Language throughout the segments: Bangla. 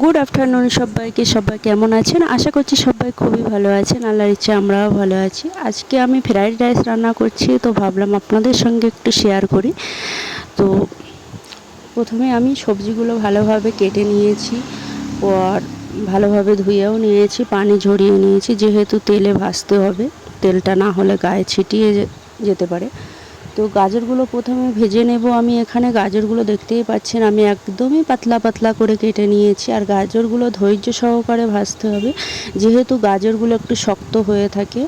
গুড আফটারনুন সবাইকে। সবাই কেমন আছেন? আশা করছি সবাই খুবই ভালো আছেন। আল্লাহর ইচ্ছা আমরাও ভালো আছি। আজকে আমি ফ্রাইড রাইস রান্না করছি, তো ভাবলাম আপনাদের সঙ্গে একটু শেয়ার করি। তো প্রথমে আমি সবজিগুলো ভালোভাবে কেটে নিয়েছি, আর ভালোভাবে ধুয়েও নিয়েছি, পানি ঝরিয়ে নিয়েছি, যেহেতু তেলে ভাজতে হবে, তেলটা না হলে গায়ে ছিটিয়ে যেতে পারে। তো গাজরগুলো প্রথমে ভেজে নেব। আমি এখানে গাজরগুলো দেখতেই পাচ্ছেন, আমি একদমই পাতলা পাতলা করে কেটে নিয়েছি। আর গাজরগুলো ধৈর্য সহকারে ভাজতে হবে, যেহেতু গাজরগুলো একটু শক্ত হয়ে থাকে।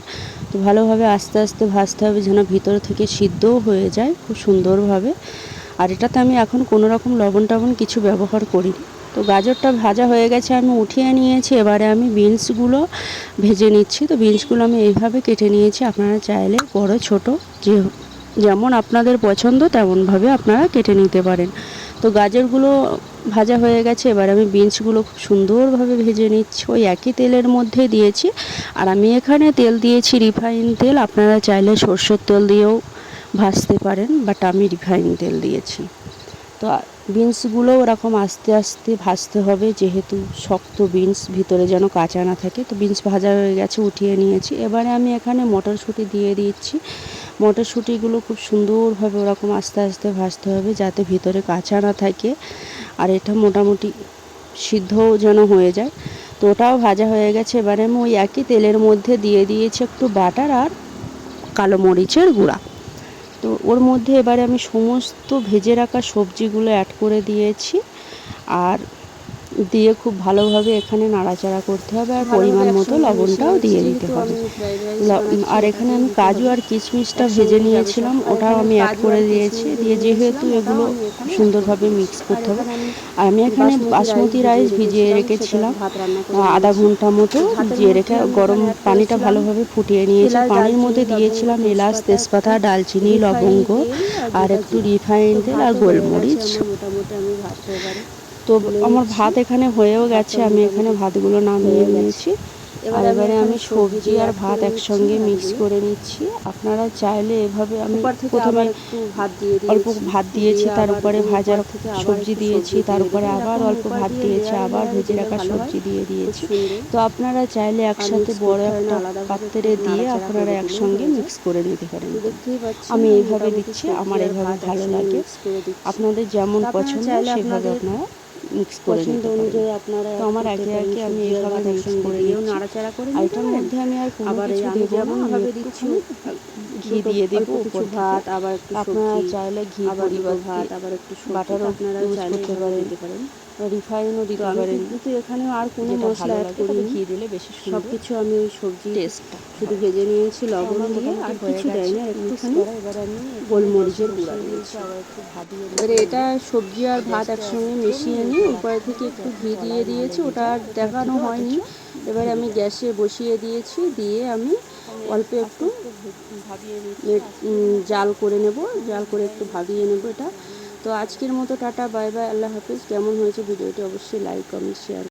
তো ভালোভাবে আস্তে আস্তে ভাজতে হবে, যেন ভিতর থেকে সিদ্ধও হয়ে যায় খুব সুন্দরভাবে। আর এটাতে আমি এখন কোনো রকম লবণ টবণ কিছু ব্যবহার করিনি। তো গাজরটা ভাজা হয়ে গেছে, আমি উঠিয়ে নিয়েছি। এবারে আমি বিনসগুলো ভেজে নিচ্ছি। তো বিনসগুলো আমি এইভাবে কেটে নিয়েছি। আপনারা চাইলে বড় ছোট যেমন আপনাদের পছন্দ তেমনভাবে আপনারা কেটে নিতে পারেন। তো গাজরগুলো ভাজা হয়ে গেছে, এবার আমি বিনসগুলো খুব সুন্দরভাবে ভেজে নিচ্ছি। ওই একই তেলের মধ্যে দিয়েছি। আর আমি এখানে তেল দিয়েছি রিফাইন তেল, আপনারা চাইলে সরষের তেল দিয়েও ভাজতে পারেন, বাট আমি রিফাইন তেল দিয়েছি। তো বিনসগুলো ওরকম আস্তে আস্তে ভাজতে হবে, যেহেতু শক্ত বিনস, ভিতরে যেন কাঁচা না থাকে। তো বিনস ভাজা হয়ে গেছে, উঠিয়ে নিয়েছি। এবারে আমি এখানে মটরশুঁটি দিয়ে দিচ্ছি। মটরশুঁটিগুলো খুব সুন্দরভাবে ওরকম আস্তে আস্তে ভাজতে হবে, যাতে ভিতরে কাঁচা না থাকে। আর এটা মোটামুটি সিদ্ধও যেন হয়ে যায়। তো ওটাও ভাজা হয়ে গেছে। এবারে আমি ওই একই তেলের মধ্যে দিয়ে দিয়েছি একটু বাটার আর কালো মরিচের গুঁড়া। তো ওর মধ্যে এবারে আমি সমস্ত ভেজে রাখা সবজিগুলো অ্যাড করে দিয়েছি, আর দিয়ে খুব ভালোভাবে এখানে নাড়াচাড়া করতে হবে। আর পরিমাণ মতো লবণটাও দিয়ে দিতে হবে। আর এখানে আমি কাজু আর কিশমিশটা ভেজে নিয়েছিলাম, ওটাও আমি অ্যাড করে দিয়েছি। দিয়ে যেহেতু এগুলো সুন্দরভাবে মিক্স করতে হবে, আর আমি এখানে বাসমতি রাইস ভিজিয়ে রেখেছিলাম আধা ঘন্টা মতো, ভিজিয়ে রেখে গরম পানিটা ভালোভাবে ফুটিয়ে নিয়েছি। পানির মধ্যে দিয়েছিলাম এলাচ, তেজপাতা, ডালচিনি, লবঙ্গ, আর একটু রিফাইন তেল আর গোলমরিচ। তো আমার ভাত এখানে হয়েও গেছে, আমি এখানে ভাতগুলো নামিয়ে নিয়েছি। আর এবারে আমি সবজি আর ভাত একসঙ্গে মিক্স করে নিচ্ছি। আপনারা চাইলে এভাবে, আমি প্রথমে অল্প ভাত দিয়েছি, তার উপরে ভাজা সবজি দিয়েছি, তার উপরে আবার অল্প ভাত দিয়েছি, আবার ভেজে রাখা সবজি দিয়ে দিয়েছি। তো আপনারা চাইলে একসাথে বড় একটা পাত্রে দিয়ে আপনারা একসঙ্গে মিক্স করে নিতে পারেন। আমি এইভাবে দিচ্ছি, আমার এইভাবে ভালো লাগে। আপনাদের যেমন পছন্দ সেভাবে আপনারা মিক্স করে নিতে পারেন। তো আমার একে একে আমি এইভাবে মিক্স করে দিচ্ছি। আর এটার মধ্যে আমি আর কোনো কিছু দেবো না, আমি দিচ্ছি ঘি দিয়ে দেবো উপর ভাত, আবার একটু আপনারা চাইলে ঘি পরিবার ভাত, আবার একটু বাটারও ইউজ করতে পারেন, রিফাইনও দিতে পারেন। কিন্তু এখানে আর কোনো মশলা অ্যাড করি, ঘি দিলে বেশি সব কিছু আমি ওই সবজি টেস্টটা শুধু ভেজে নিয়েছি লবণ দিয়ে, আর কিছু দেয় না, একটুখানি গোলমরিচের গুঁড়া দিয়েছি। এবারে এটা সবজি আর ভাত একসঙ্গে মিশিয়ে নিয়ে উপরে থেকে একটু ঘি দিয়ে দিয়েছি, ওটা আর দেখানো হয়নি। এবারে আমি গ্যাসে বসিয়ে দিয়েছি, দিয়ে আমি অল্প একটু জাল করে নেব, জাল করে একটু ভাবিয়ে নেব এটা। তো আজকের মতো টাটা, বাই বাই, আল্লাহ হাফিজ। কেমন হয়েছে ভিডিওটি অবশ্যই লাইক, কমেন্ট, শেয়ার